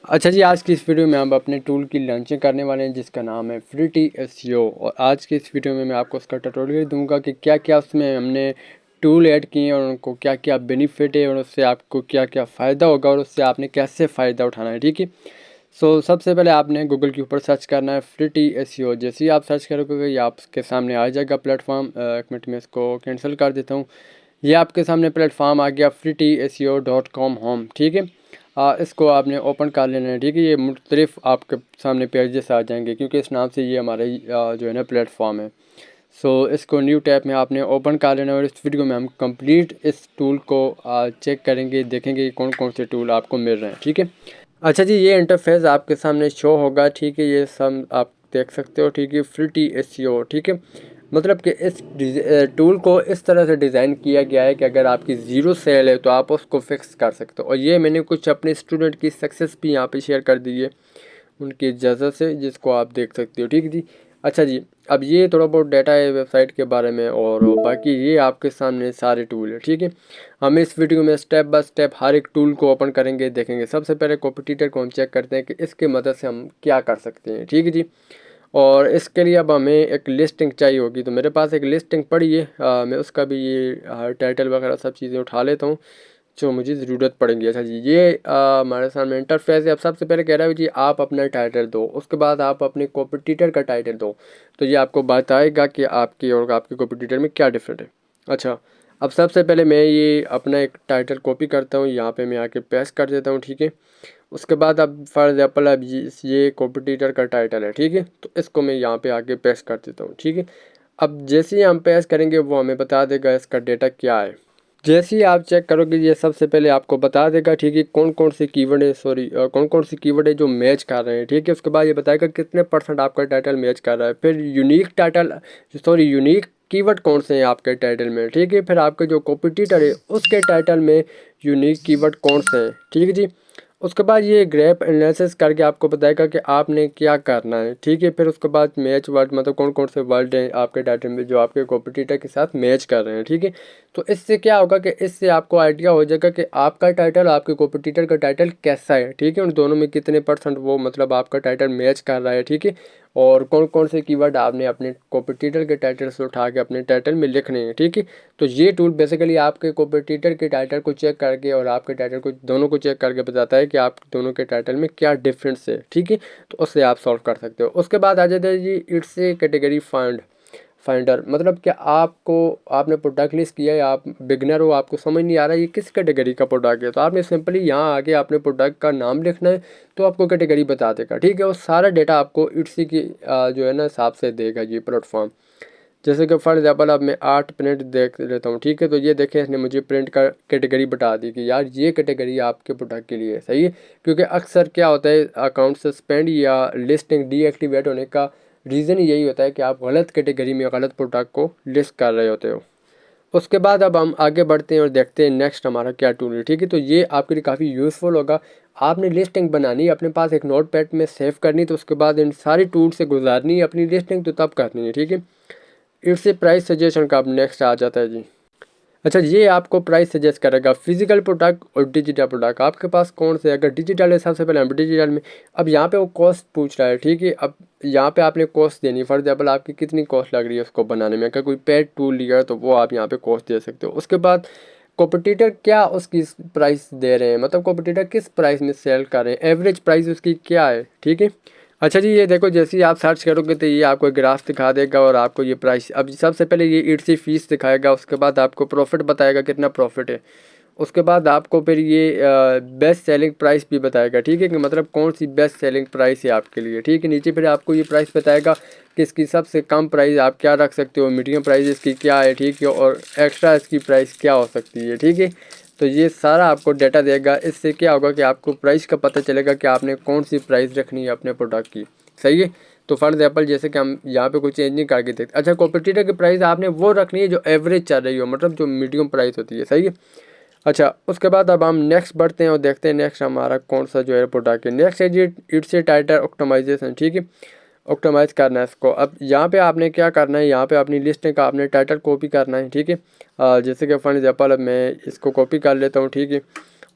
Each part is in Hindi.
अच्छा जी, आज की इस वीडियो में हम अपने टूल की लॉन्चिंग करने वाले हैं जिसका नाम है फ्रीटी एसईओ। और आज की इस वीडियो में मैं आपको उसका ट्यूटोरियल दूंगा कि क्या क्या उसमें हमने टूल ऐड किए हैं और उनको क्या क्या बेनिफिट है और उससे आपको क्या क्या फ़ायदा होगा और उससे आपने कैसे फ़ायदा उठाना है। ठीक है, सबसे पहले आपने गूगल के ऊपर सर्च करना है फ्रीटी एसईओ। जैसे ही आप सर्च करोगे ये आपके सामने आ जाएगा प्लेटफॉर्म। एक मिनट में इसको कैंसिल कर देता हूँ। ये आपके सामने प्लेटफॉर्म आ गया freetSEO.com होम। ठीक है, इसको आपने ओपन कर लेना है। ठीक है, ये मुख्तलिफ आपके सामने पेजेस आ जाएंगे क्योंकि इस नाम से ये हमारे जो है ना प्लेटफॉर्म है। इसको न्यू टैब में आपने ओपन कर लेना है और इस वीडियो में हम कंप्लीट इस टूल को चेक करेंगे, देखेंगे कि कौन कौन से टूल आपको मिल रहे हैं। ठीक है, अच्छा जी, ये इंटरफेस आपके सामने शो होगा। ठीक है, ये सब आप देख सकते हो। ठीक है, फ्रीटी एसईओ। ठीक है, मतलब कि इस टूल को इस तरह से डिज़ाइन किया गया है कि अगर आपकी ज़ीरो सेल है तो आप उसको फिक्स कर सकते हो। और ये मैंने कुछ अपने स्टूडेंट की सक्सेस भी यहाँ पे शेयर कर दी है उनकी इजाज़त से, जिसको आप देख सकते हो। ठीक है जी। अच्छा जी, अब ये थोड़ा बहुत डाटा है वेबसाइट के बारे में और बाकी ये आपके सामने सारे टूल है। ठीक है, हम इस वीडियो में स्टेप बाय स्टेप हर एक टूल को ओपन करेंगे, देखेंगे। सबसे पहले कॉम्पिटिटर को हम चेक करते हैं कि इसके मदद से हम क्या कर सकते हैं। ठीक है जी, और इसके लिए अब हमें एक लिस्टिंग चाहिए होगी। तो मेरे पास एक लिस्टिंग पड़ी है, मैं उसका भी ये टाइटल वगैरह सब चीज़ें उठा लेता हूँ जो मुझे ज़रूरत पड़ेगी। अच्छा जी, ये हमारे सामने इंटरफेस है। अब सबसे पहले कह रहा है जी आप अपना टाइटल दो, उसके बाद आप अपने कॉम्पिटिटर का टाइटल दो। तो ये आपको बताएगा कि आपकी और आपके कॉम्पिटिटर में क्या डिफरेंट है। अच्छा, अब सबसे पहले मैं ये अपना एक टाइटल कॉपी करता हूँ, यहाँ पे मैं आके पेस्ट कर देता हूँ। ठीक है, उसके बाद अब फॉर एग्जाम्पल अब ये कॉम्पिटिटर का टाइटल है। ठीक है, तो इसको मैं यहाँ पे आके पेस्ट कर देता हूँ। ठीक है, अब जैसे ही हम पेस्ट करेंगे वो हमें बता देगा इसका डेटा क्या है। जैसे ही आप चेक करोगे ये सबसे पहले आपको बता देगा। ठीक है, कौन कौन से कीवर्ड है, कौन कौन सी कीवर्ड है जो मैच कर रहे हैं। ठीक है, उसके बाद ये बताएगा कितने % आपका टाइटल मैच कर रहा है। फिर यूनिक कीवर्ड कौन से हैं आपके टाइटल में। ठीक है, फिर आपके जो कॉम्पिटिटर है उसके टाइटल में यूनिक कीवर्ड कौन से हैं। ठीक है जी, उसके बाद ये ग्रैप एनालिसिस करके आपको बताएगा कि आपने क्या करना है। ठीक है, फिर उसके बाद मैच वर्ड, मतलब कौन कौन से वर्ड हैं आपके डाटा में जो आपके कॉम्पिटिटर के साथ मैच कर रहे हैं। ठीक है, तो इससे क्या होगा कि इससे आपको आइडिया हो जाएगा कि आपका टाइटल आपके कॉम्पिटिटर का टाइटल कैसा है। ठीक है, उन दोनों में कितने % वो मतलब आपका टाइटल मैच कर रहा है। ठीक है, और कौन कौन से कीवर्ड आपने अपने कॉम्पिटिटर के टाइटल से उठा के अपने टाइटल में लिखने हैं। ठीक है, तो ये टूल बेसिकली आपके कॉम्पिटिटर के टाइटल को चेक करके और आपके टाइटल को दोनों को चेक करके बताता है कि आप दोनों के टाइटल में क्या डिफरेंस है। ठीक है, तो उससे आप सॉल्व कर सकते हो। उसके बाद आ जाता है जी इट्स ए कैटेगरी फाइंडर। मतलब कि आपने प्रोडक्ट लिस्ट किया है, आप बिगनर हो, आपको समझ नहीं आ रहा है ये किस कैटेगरी का प्रोडक्ट है, तो आपने सिंपली यहाँ आके आपने प्रोडक्ट का नाम लिखना है तो आपको कैटेगरी बता देगा। ठीक है, और सारा डेटा आपको इट्सी की जो है ना हिसाब से देगा ये प्लेटफॉर्म। जैसे कि फॉर एग्जाम्पल अब मैं आर्ट प्रिंट देख लेता हूँ। ठीक है, तो ये देखें इसने मुझे प्रिंट का कैटेगरी बता दी कि यार ये कैटेगरी आपके प्रोडक्ट के लिए है। सही है, क्योंकि अक्सर क्या होता है अकाउंट सस्पेंड या लिस्टिंग डीएक्टिवेट होने का रीज़न यही होता है कि आप गलत कैटेगरी में गलत प्रोडक्ट को लिस्ट कर रहे होते हो। उसके बाद अब हम आगे बढ़ते हैं और देखते हैं नेक्स्ट हमारा क्या टूल है। ठीक है, तो ये आपके लिए काफ़ी यूज़फुल होगा। आपने लिस्टिंग बनानी है, अपने पास एक नोट पैड में सेव करनी, तो उसके बाद इन सारी टूल से गुजारनी है अपनी लिस्टिंग, तो तब करनी है। ठीक है, इससे प्राइस सजेशन का अब नेक्स्ट आ जाता है जी। अच्छा, ये आपको प्राइस सजेस्ट करेगा फिजिकल प्रोडक्ट और डिजिटल प्रोडक्ट आपके पास कौन से। अगर डिजिटल है सबसे पहले हम डिजिटल में, अब यहाँ पे वो कॉस्ट पूछ रहा है। ठीक है, अब यहाँ पे आपने कॉस्ट देनी है। फॉर एग्जाम्पल आपकी कितनी कॉस्ट लग रही है उसको बनाने में। अगर कोई पेड टूल लिया है तो वो आप यहाँ पे कॉस्ट दे सकते हो। उसके बाद कॉम्पिटिटर क्या उसकी प्राइस दे रहे हैं, मतलब कॉम्पिटिटर किस प्राइस में सेल कर रहे हैं, एवरेज प्राइस उसकी क्या है। ठीक है, अच्छा जी, ये देखो जैसे ही आप सर्च करोगे तो ये आपको एक ग्राफ दिखा देगा और आपको ये प्राइस, अब सबसे पहले ये ईट्सी फीस दिखाएगा, उसके बाद आपको प्रॉफिट बताएगा कितना प्रॉफिट है, उसके बाद आपको फिर ये बेस्ट सेलिंग प्राइस भी बताएगा। ठीक है, कि मतलब कौन सी बेस्ट सेलिंग प्राइस है आपके लिए। ठीक है, नीचे फिर आपको ये प्राइस बताएगा कि इसकी सबसे कम प्राइस आप क्या रख सकते हो, मीडियम प्राइस इसकी क्या है। ठीक है, और एक्स्ट्रा इसकी प्राइस क्या हो सकती है। ठीक है, तो ये सारा आपको डाटा देगा। इससे क्या होगा कि आपको प्राइस का पता चलेगा कि आपने कौन सी प्राइस रखनी है अपने प्रोडक्ट की। सही है, तो फॉर एग्जाम्पल जैसे कि हम यहाँ पे कोई चेंज नहीं करके देखते। अच्छा, कॉम्पिटिटर की प्राइस आपने वो रखनी है जो एवरेज चल रही हो, मतलब जो मीडियम प्राइस होती है। सही है, अच्छा, उसके बाद अब हम नेक्स्ट बढ़ते हैं और देखते हैं नेक्स्ट हमारा कौन सा जो है प्रोडक्ट है। नेक्स्ट है जी इट्स ए टाइटल ऑप्टिमाइजेशन। ठीक है, ऑप्टिमाइज़ करना है इसको। अब यहाँ पे आपने क्या करना है, यहाँ पे अपनी लिस्ट का आपने टाइटल कॉपी करना है। ठीक है, जैसे कि फॉर एग्जाम्पल अब मैं इसको कॉपी कर लेता हूँ। ठीक है,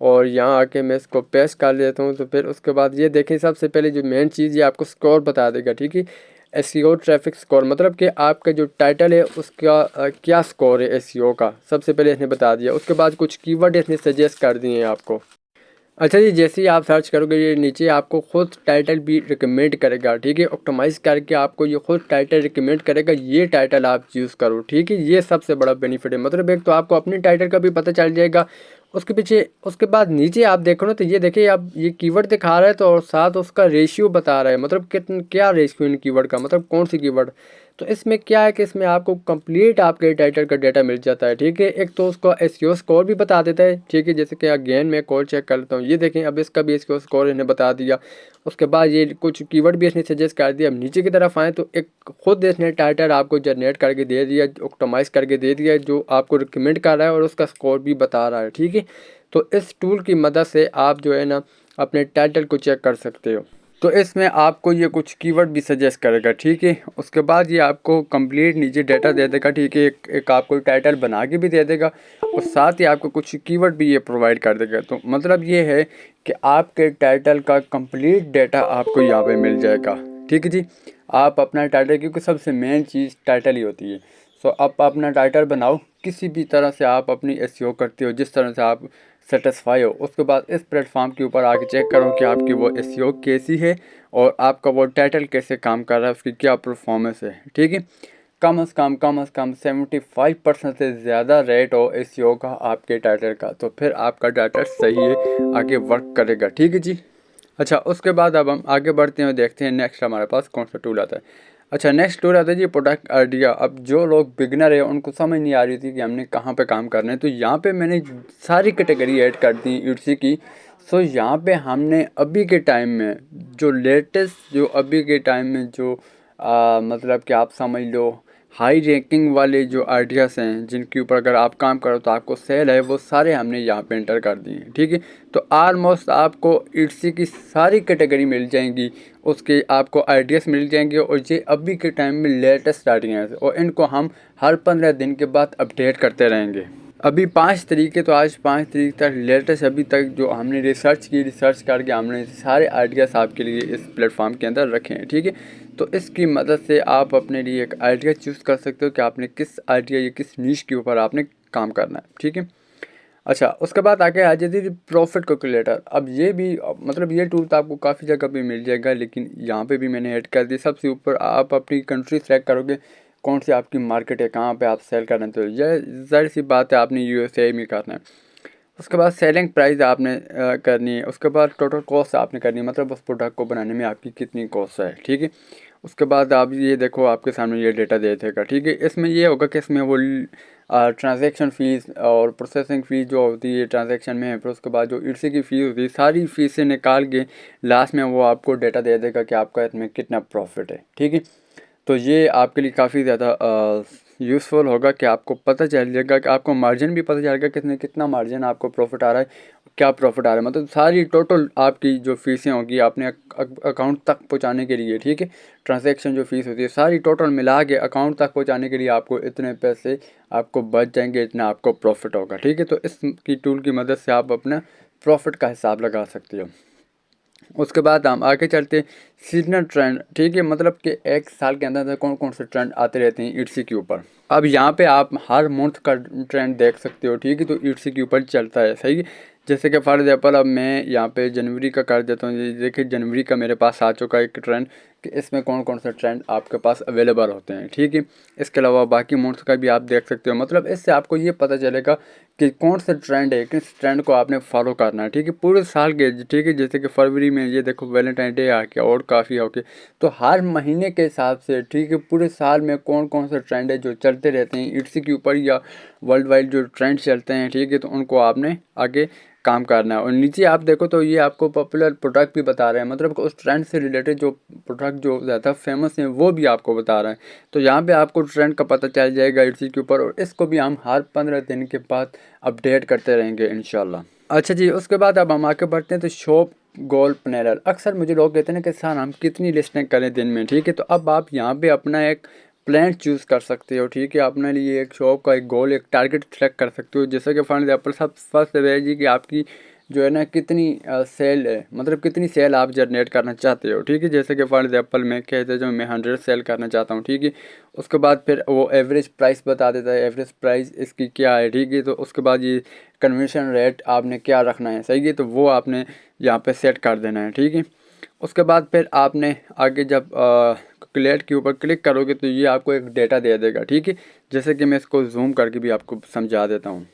और यहाँ आके मैं इसको पेस्ट कर लेता हूँ। तो फिर उसके बाद ये देखें, सबसे पहले जो मेन चीज़ ये आपको स्कोर बता देगा, ठीक है। एसईओ ट्रैफिक स्कोर मतलब कि आपका जो टाइटल है उसका क्या स्कोर है एसईओ का, सबसे पहले इसने बता दिया। उसके बाद कुछ कीवर्ड इसने सजेस्ट कर दिए हैं आपको। अच्छा जी, जैसे ही आप सर्च करोगे ये नीचे आपको खुद टाइटल भी रिकमेंड करेगा, ठीक है। ऑप्टिमाइज करके आपको ये खुद टाइटल रिकमेंड करेगा, ये टाइटल आप यूज़ करो, ठीक है। ये सबसे बड़ा बेनिफिट है। मतलब एक तो आपको अपने टाइटल का भी पता चल जाएगा, उसके पीछे उसके बाद नीचे आप देखो ना, तो ये देखिए आप ये कीवर्ड दिखा रहा है तो और साथ उसका रेशियो बता रहा है, मतलब कितना क्या रेशियो इन कीवर्ड का, मतलब कौन सी कीवर्ड। तो इसमें क्या है कि इसमें आपको कंप्लीट आपके टाइटल का डाटा मिल जाता है, ठीक है। एक तो उसका एसईओ स्कोर भी बता देता है, ठीक है। जैसे कि अगेन मैं कॉल चेक कर लेता हूँ, ये देखें अब इसका भी एसईओ स्कोर इन्हें बता दिया। उसके बाद ये कुछ कीवर्ड भी इसने सजेस्ट कर दिया। अब नीचे की तरफ आए तो एक खुद इसने टाइटल आपको जनरेट करके दे दिया, ऑप्टिमाइज करके दे दिया, जो आपको रिकमेंड कर रहा है और उसका स्कोर भी बता रहा है, ठीक है। तो इस टूल की मदद से आप जो है ना अपने टाइटल को चेक कर सकते हो। तो इसमें आपको ये कुछ कीवर्ड भी सजेस्ट करेगा, ठीक है। उसके बाद ये आपको कंप्लीट नीचे डाटा दे देगा, ठीक है। एक आपको टाइटल बना के भी दे देगा और साथ ही आपको कुछ कीवर्ड भी ये प्रोवाइड कर देगा। तो मतलब ये है कि आपके टाइटल का कंप्लीट डाटा आपको यहाँ पे मिल जाएगा, ठीक है जी। आप अपना टाइटल, क्योंकि सबसे मेन चीज़ टाइटल ही होती है। सो आप अपना टाइटल बनाओ, किसी भी तरह से आप अपनी एसईओ करते हो, जिस तरह से आप सेटिस्फाई हो। उसके बाद इस प्लेटफॉर्म के ऊपर आके चेक करो कि आपकी वो एसईओ कैसी है और आपका वो टाइटल कैसे काम कर रहा है, उसकी क्या परफॉर्मेंस है, ठीक है। कम अज़ कम 75% से ज़्यादा रेट हो एसईओ का आपके टाइटल का, तो फिर आपका टाइटल सही है, आगे वर्क करेगा, ठीक है जी। अच्छा, उसके बाद अब हम आगे बढ़ते हैं, देखते हैं नेक्स्ट हमारे पास कौन सा टूल आता है। अच्छा, नेक्स्ट टूल आता है जी प्रोडक्ट आइडिया। अब जो लोग बिगनर है उनको समझ नहीं आ रही थी कि हमने कहाँ पे काम करना है, तो यहाँ पे मैंने सारी कैटेगरी ऐड कर दी इट्सी की। सो यहाँ पे हमने अभी के टाइम में जो लेटेस्ट, जो अभी के टाइम में जो मतलब कि आप समझ लो हाई रैंकिंग वाले जो आइडियाज़ हैं जिनके ऊपर अगर आप काम करो तो आपको सेल है, वो सारे हमने यहाँ पे एंटर कर दिए हैं, ठीक है। तो ऑलमोस्ट आपको इट्सी की सारी कैटेगरी मिल जाएंगी, उसके आपको आइडियाज़ मिल जाएंगे और ये अभी के टाइम में लेटेस्ट आइडियाज़ और इनको हम हर 15 दिन के बाद अपडेट करते रहेंगे। अभी 5 तरीके, तो आज 5 तरीके तक लेटेस्ट अभी तक जो हमने रिसर्च करके हमने सारे आइडियाज़ आपके लिए इस प्लेटफॉर्म के अंदर रखे हैं, ठीक है। तो इसकी मदद से आप अपने लिए एक आइडिया चूज़ कर सकते हो कि आपने किस आइडिया या किस नीश के ऊपर आपने काम करना है, ठीक है। अच्छा, उसके बाद आगे आ जाती है प्रॉफिट कैलकुलेटर। अब ये भी मतलब ये टूल तो आपको काफ़ी जगह पे मिल जाएगा, लेकिन यहाँ पे भी मैंने ऐड कर दिया। सबसे ऊपर आप अपनी कंट्री सेलेक्ट करोगे, कौन सी आपकी मार्केट है, कहाँ पे आप सेल करना है, तो यह ज़ाहिर सी बात है आपने यूएसए में करना है। उसके बाद सेलिंग प्राइस आपने करनी है। उसके बाद टोटल कॉस्ट आपने करनी है, मतलब उस प्रोडक्ट को बनाने में आपकी कितनी कॉस्ट है, ठीक है। उसके बाद आप ये देखो आपके सामने ये डेटा दे देगा, ठीक है। इसमें ये होगा कि इसमें वो ट्रांजैक्शन फ़ीस और प्रोसेसिंग फ़ीस जो होती है ट्रांजैक्शन में, फिर उसके बाद जो इट्सी की फ़ीस होती है, सारी फ़ीसें निकाल के लास्ट में वो आपको डेटा दे देगा कि आपका इसमें कितना प्रॉफिट है, ठीक है। तो ये आपके लिए काफ़ी ज़्यादा यूज़फुल होगा कि आपको पता चल जाएगा कि आपको मार्जिन भी पता चलेगा कितना मार्जिन आपको प्रॉफिट आ रहा है, क्या प्रॉफिट आ रहा है, मतलब सारी टोटल आपकी जो फ़ीसें होंगी आपने अकाउंट तक पहुंचाने के लिए, ठीक है। ट्रांजैक्शन जो फ़ीस होती है सारी टोटल मिला के अकाउंट तक पहुंचाने के लिए आपको इतने पैसे आपको बच जाएंगे, इतना आपको प्रॉफिट होगा, ठीक है। तो इसकी टूल की मदद से आप अपना प्रॉफिट का हिसाब लगा सकते हो। उसके बाद हम आगे चलते सीजनल ट्रेंड, ठीक है। मतलब कि एक साल के अंदर कौन कौन से ट्रेंड आते रहते हैं इट्सी के ऊपर। अब यहाँ पे आप हर मंथ का ट्रेंड देख सकते हो, ठीक है। तो इट्सी के ऊपर चलता है, सही है। जैसे कि फॉर एग्जाम्पल अब मैं यहाँ पे जनवरी का कर देता हूँ। देखिए जनवरी का मेरे पास आ चुका है एक ट्रेंड कि इसमें कौन कौन सा ट्रेंड आपके पास अवेलेबल होते हैं, ठीक है। इसके अलावा बाकी मंथ का भी आप देख सकते हो। मतलब इससे आपको ये पता चलेगा कि कौन सा ट्रेंड है, किस ट्रेंड को आपने फॉलो करना है, ठीक है, पूरे साल के, ठीक है। जैसे कि फरवरी में ये देखो वैलेंटाइन डे आ गया और काफ़ी हो गया, तो हर महीने के हिसाब से, ठीक है, पूरे साल में कौन कौन सा ट्रेंड है जो चलते रहते हैं इट्सी के ऊपर या वर्ल्ड वाइड जो ट्रेंड चलते हैं, ठीक है। तो उनको आपने आगे काम करना है। और नीचे आप देखो तो ये आपको पॉपुलर प्रोडक्ट भी बता रहे हैं, मतलब उस ट्रेंड से रिलेटेड जो प्रोडक्ट जो ज़्यादा फेमस हैं वो भी आपको बता रहे हैं। तो यहाँ पे आपको ट्रेंड का पता चल जाएगा इसी के ऊपर, और इसको भी हम हर 15 दिन के बाद अपडेट करते रहेंगे इंशाल्लाह। अच्छा जी, उसके बाद अब हम आगे बढ़ते हैं तो शॉप गोल प्लानर। अक्सर मुझे लोग कहते हैं कि सर हम कितनी लिस्टें करें दिन में, ठीक है। तो अब आप यहाँ पे अपना एक प्लान चूज़ कर सकते हो, ठीक है। अपने लिए एक शॉप का एक गोल, एक टारगेट सेलेक्ट कर सकते हो। जैसे कि फॉर एग्जाम्पल सब फर्स्ट है जी कि आपकी जो है ना कितनी सेल है, मतलब कितनी सेल आप जनरेट करना चाहते हो, ठीक है। जैसे कि फॉर एग्जाम्पल मैं कहते जो मैं 100 सेल करना चाहता हूँ, ठीक है। उसके बाद फिर वो एवरेज प्राइस बता देता है, एवरेज प्राइस इसकी क्या है, ठीक है। तो उसके बाद ये कन्वर्शन रेट आपने क्या रखना है, सही है, तो वो आपने यहाँ पे सेट कर देना है, ठीक है। उसके बाद फिर आपने आगे जब कैलकुलेट के ऊपर क्लिक करोगे तो ये आपको एक डेटा दे देगा, ठीक है। जैसे कि मैं इसको जूम करके भी आपको समझा देता हूँ,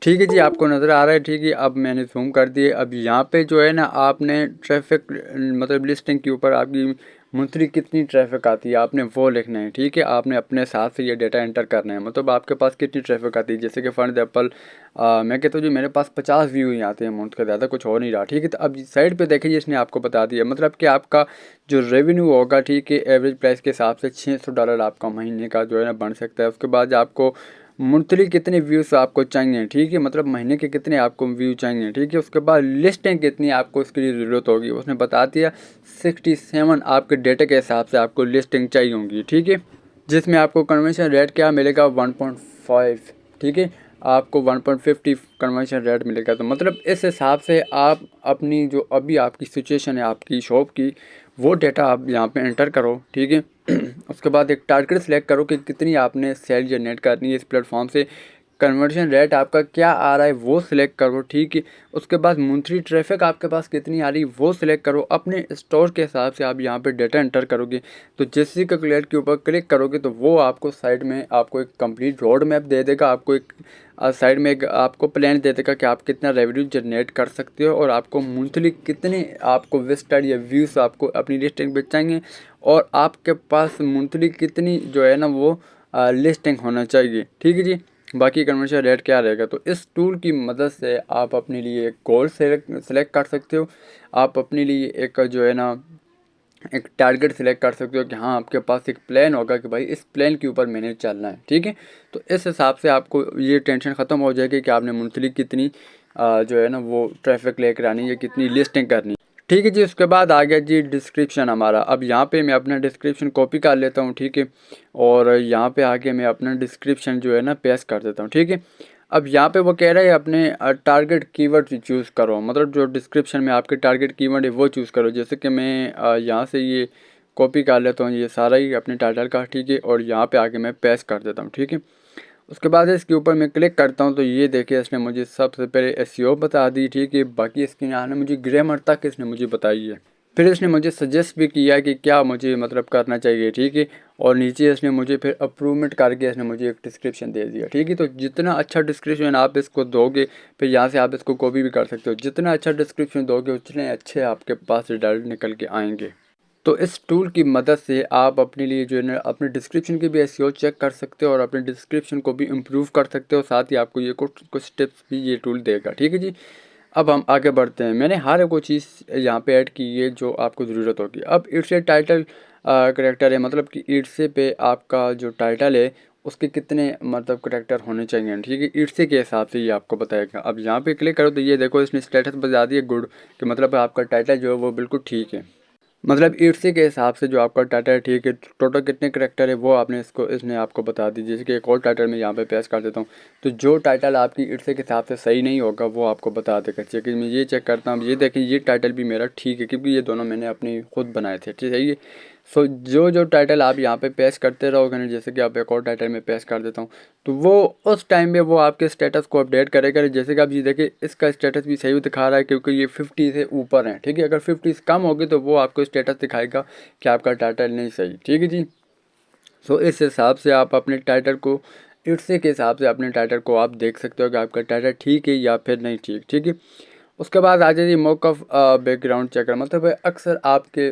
ठीक है जी। आपको नज़र आ रहा है, ठीक है। अब मैंने जूम कर दिए। अब यहाँ पे जो है ना आपने ट्रैफिक मतलब लिस्टिंग के ऊपर आपकी मंथली कितनी ट्रैफिक आती है आपने वो लिखना है, ठीक है। आपने अपने हिसाब से ये डेटा एंटर करना है, मतलब आपके पास कितनी ट्रैफिक आती है। जैसे कि फॉर एग्जाम्पल मैं कहता हूँ जी मेरे पास 50 व्यू ही आते हैं मंथ का, ज़्यादा कुछ हो नहीं रहा, ठीक है। तो अब साइड पे देखिए इसने आपको बता दिया, मतलब कि आपका जो रेवेन्यू होगा, ठीक है, एवरेज प्राइस के हिसाब से $600 आपका महीने का जो है ना बन सकता है। उसके बाद आपको मंथली कितने व्यूज़ आपको चाहिए, ठीक है, मतलब महीने के कितने आपको व्यू चाहिए, ठीक है। उसके बाद लिस्टिंग कितनी आपको इसके लिए ज़रूरत होगी, उसने बता दिया 67 आपके डेटा के हिसाब से आपको लिस्टिंग चाहिए होंगी, ठीक है। जिसमें आपको कन्वर्शन रेट क्या मिलेगा 1.5, ठीक है। आपको 1.50 कन्वर्शन रेट मिलेगा। तो मतलब इस हिसाब से आप अपनी जो अभी आपकी सिचुएशन है आपकी शॉप की, वो डेटा आप यहाँ पे एंटर करो, ठीक है। उसके बाद एक टारगेट सेलेक्ट करो कि कितनी आपने सेल जनरेट करनी है इस प्लेटफॉर्म से, कन्वर्जन रेट आपका क्या आ रहा है वो सिलेक्ट करो, ठीक है। उसके बाद मंथली ट्रैफिक आपके पास कितनी आ रही है वो सिलेक्ट करो। अपने स्टोर के हिसाब से आप यहाँ पे डेटा एंटर करोगे, तो जैसे कैलकुलेट के ऊपर क्लिक करोगे तो वो आपको साइड में आपको एक कंप्लीट रोड मैप दे देगा, आपको एक साइड में एक आपको प्लान दे देगा कि आप कितना रेवेन्यू जनरेट कर सकते हो और आपको मंथली कितने आपको विजिटर या व्यूज़ आपको अपनी लिस्टिंग पे चाहिए, और आपके पास मंथली कितनी जो है ना वो लिस्टिंग होना चाहिए, ठीक है जी। बाकी कन्वर्शन रेट क्या रहेगा। तो इस टूल की मदद से आप अपने लिए एक गोल सेलेक्ट कर सकते हो, आप अपने लिए एक जो है ना एक टारगेट सिलेक्ट कर सकते हो कि हाँ आपके पास एक प्लान होगा कि भाई इस प्लान के ऊपर मैंने चलना है, ठीक है। तो इस हिसाब से आपको ये टेंशन ख़त्म हो जाएगी कि आपने मंथली कितनी जो है ना वो ट्रैफिक लेकर आनी है, कितनी लिस्टिंग करनी, ठीक है जी। उसके बाद आ गया जी डिस्क्रिप्शन हमारा। अब यहाँ पे मैं अपना डिस्क्रिप्शन कॉपी कर लेता हूँ, ठीक है। और यहाँ पे आके मैं अपना डिस्क्रिप्शन जो है ना पेस्ट कर देता हूँ, ठीक है। अब यहाँ पे वो कह रहा है अपने टारगेट कीवर्ड चूज़ करो, मतलब जो डिस्क्रिप्शन में आपके टारगेट कीवर्ड है वो चूज़ करो। जैसे कि मैं यहाँ से ये कॉपी कर लेता हूँ ये सारा ही अपने टाइटल का, ठीक है। और यहाँ पे आके मैं पेस्ट कर देता हूँ, ठीक है। उसके बाद इसके ऊपर मैं क्लिक करता हूँ तो ये देखिए इसने मुझे सबसे पहले एसईओ बता दी, ठीक है। बाकी इसके यहाँ ने मुझे ग्रामर तक इसने मुझे बताई है। फिर इसने मुझे सजेस्ट भी किया कि क्या मुझे मतलब करना चाहिए, ठीक है। और नीचे इसने मुझे फिर अप्रूवमेंट करके इसने मुझे एक डिस्क्रिप्शन दे दिया, ठीक है। तो जितना अच्छा डिस्क्रिप्शन आप इसको दोगे, फिर यहाँ से आप इसको कॉपी भी कर सकते हो, जितना अच्छा डिस्क्रिप्शन दोगे उतने अच्छे आपके पास रिजल्ट निकल के आएंगे। तो इस टूल की मदद से आप अपने लिए जो है ना अपने डिस्क्रिप्शन की भी एसईओ चेक कर सकते हो और अपने डिस्क्रिप्शन को भी इम्प्रूव कर सकते हो। साथ ही आपको ये कुछ टिप्स भी ये टूल देगा, ठीक है जी। अब हम आगे बढ़ते हैं। मैंने हर कोई चीज़ यहाँ पे ऐड की है जो आपको ज़रूरत होगी। अब इट्स टाइटल करेक्टर है, मतलब कि इट्से पे आपका जो टाइटल है उसके कितने मतलब करेक्टर होने चाहिए, ठीक है। इट्से के हिसाब से ये आपको बताएगा। अब यहाँ पे क्लिक करो तो ये देखो इसने स्टेटस बता दिया गुड, कि मतलब आपका टाइटल जो है वो बिल्कुल ठीक है। मतलब ईटसी के हिसाब से जो आपका टाइटल है, ठीक है, टोटल कितने करेक्टर है वो आपने इसने आपको बता दी। जैसे कि एक और टाइटल मैं यहाँ पे पेस्ट कर देता हूँ, तो जो टाइटल आपकी ईटसी के हिसाब से सही नहीं होगा वो आपको बता देगा। चलिए मैं ये चेक करता हूँ, ये देखें ये टाइटल भी मेरा ठीक है क्योंकि ये दोनों मैंने अपनी खुद बनाए थे, ठीक है। ये सो जो टाइटल आप यहाँ पे पेस्ट करते रहोगे ना, जैसे कि आप एक और टाइटल में पेस्ट कर देता हूँ, तो वो उस टाइम में वो आपके स्टेटस को अपडेट करेगा। जैसे कि आप ये देखिए इसका स्टेटस भी सही दिखा रहा है क्योंकि ये 50 से ऊपर है, ठीक है। अगर 50 से कम होगी तो वो आपको स्टेटस दिखाएगा कि आपका टाइटल नहीं सही, ठीक है जी। सो इस हिसाब से आप अपने टाइटल को इट्से के हिसाब से अपने टाइटल को आप देख सकते हो कि आपका टाइटल ठीक है या फिर नहीं ठीक, ठीक है। उसके बाद आ जाइए मौकफ बैकग्राउंड चेकर, मतलब अक्सर आपके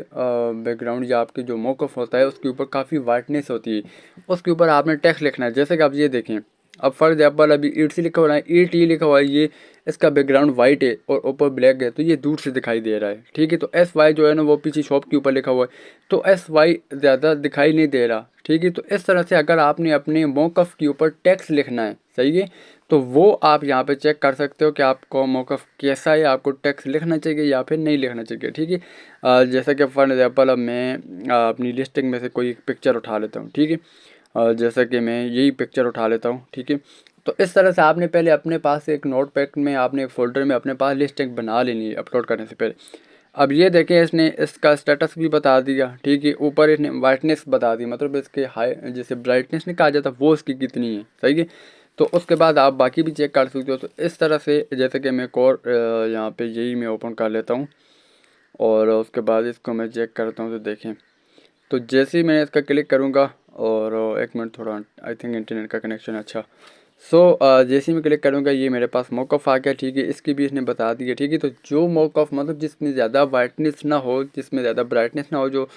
बैकग्राउंड या आपके जो मौकफ होता है उसके ऊपर काफ़ी वाइटनेस होती है, उसके ऊपर आपने टेक्स्ट लिखना है। जैसे कि आप ये देखें, अब फॉर एग्जाम्पल अभी ईट सी लिखा हुआ है, ईट ई लिखा हुआ है, ये इसका बैकग्राउंड वाइट है और ऊपर ब्लैक है, तो ये दूर से दिखाई दे रहा है, ठीक है। तो एस वाई जो है ना वो पीछे शॉप के ऊपर लिखा हुआ है, तो एस वाई ज़्यादा दिखाई नहीं दे रहा, ठीक है। तो इस तरह से अगर आपने अपने मौकफ के ऊपर टेक्स्ट लिखना है, सही है, तो वो आप यहाँ पे चेक कर सकते हो कि आपको मौकफ कैसा है, आपको टेक्स्ट लिखना चाहिए या फिर नहीं लिखना चाहिए, ठीक है। जैसे कि फॉर एग्जाम्पल अब मैं अपनी लिस्टिंग में से कोई एक पिक्चर उठा लेता हूँ, ठीक है। जैसा कि मैं यही पिक्चर उठा लेता हूँ, ठीक है। तो इस तरह से आपने पहले अपने पास एक नोटपैड में आपने एक फ़ोल्डर में अपने पास लिस्टिंग बना लेनी है अपलोड करने से पहले। अब ये देखें इसने इसका स्टेटस भी बता दिया, ठीक है। ऊपर इसने वाइटनेस बता दी, मतलब इसके हाई जैसे ब्राइटनेस नहीं कहा जाता वो इसकी कितनी है, सही है। तो उसके बाद आप बाकी भी चेक कर सकते हो। तो इस तरह से जैसे कि मैं एक और यहाँ पे यही मैं ओपन कर लेता हूँ और उसके बाद इसको मैं चेक करता हूँ। तो देखें, तो जैसे ही मैं इसका क्लिक करूँगा और एक मिनट थोड़ा आई थिंक इंटरनेट का कनेक्शन अच्छा। जैसे ही मैं क्लिक करूँगा ये मेरे पास मॉकअप आ गया, ठीक है। इसकी भी इसने बता दी है, ठीक है। तो जो मॉकअप मतलब जिसमें ज़्यादा वाइटनेस ना हो, जिसमें ज़्यादा ब्राइटनेस ना हो, जो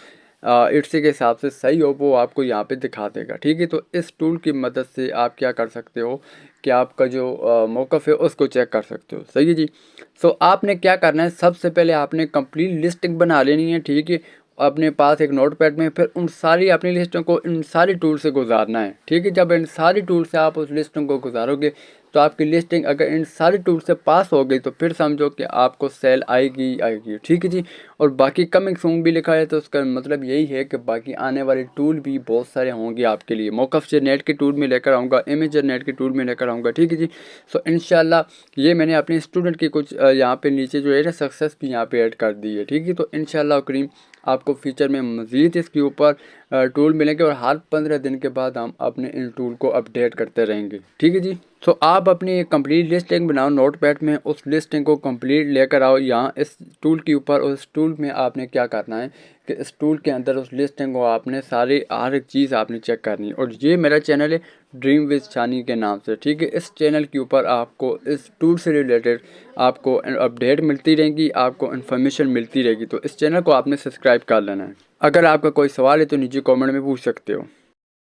इट्स के हिसाब से सही हो, वो आपको यहाँ पे दिखा देगा, ठीक है। तो इस टूल की मदद से आप क्या कर सकते हो कि आपका जो मॉकअप है उसको चेक कर सकते हो, सही है जी। आपने क्या करना है, सबसे पहले आपने कंप्लीट लिस्टिंग बना लेनी है, ठीक है। अपने पास एक नोटपैड में फिर उन सारी अपनी लिस्टों को इन सारी टूल से गुजारना है, ठीक है। जब इन सारी टूल से आप उस लिस्टों को गुजारोगे तो आपकी लिस्टिंग अगर इन सारी टूल से पास हो गई तो फिर समझो कि आपको सेल आएगी आएगी, ठीक है जी। और बाकी कमिंग सून भी लिखा है तो उसका मतलब यही है कि बाकी आने वाले टूल भी बहुत सारे होंगे आपके लिए। मॉकअप जनरेट के टूल में लेकर आऊँगा, इमेज जनरेट के टूल में लेकर आऊँगा, ठीक है जी। इंशाल्लाह ये मैंने अपने स्टूडेंट की कुछ यहाँ पे नीचे जो है ना सक्सेस भी यहाँ पे ऐड कर दी है, ठीक है। तो इंशाल्लाह करीम आपको फ्यूचर में मज़ीद इसके ऊपर टूल मिलेंगे और हर 15 दिन के बाद हम अपने इन टूल को अपडेट करते रहेंगे, ठीक है जी। आप अपनी एक कंप्लीट लिस्टिंग बनाओ नोटपैड में, उस लिस्टिंग को कंप्लीट लेकर आओ यहाँ इस टूल के ऊपर। और इस टूल में आपने क्या करना है कि इस टूल के अंदर उस लिस्टिंग को आपने सारी हर एक चीज़ आपने चेक करनी है। और ये मेरा चैनल है ड्रीम विद शानी के नाम से, ठीक है। इस चैनल के ऊपर आपको इस टूल से रिलेटेड आपको अपडेट मिलती रहेंगी, आपको इन्फॉर्मेशन मिलती रहेगी। तो इस चैनल को आपने सब्सक्राइब कर लेना है। अगर आपका कोई सवाल है तो नीचे कमेंट में पूछ सकते हो।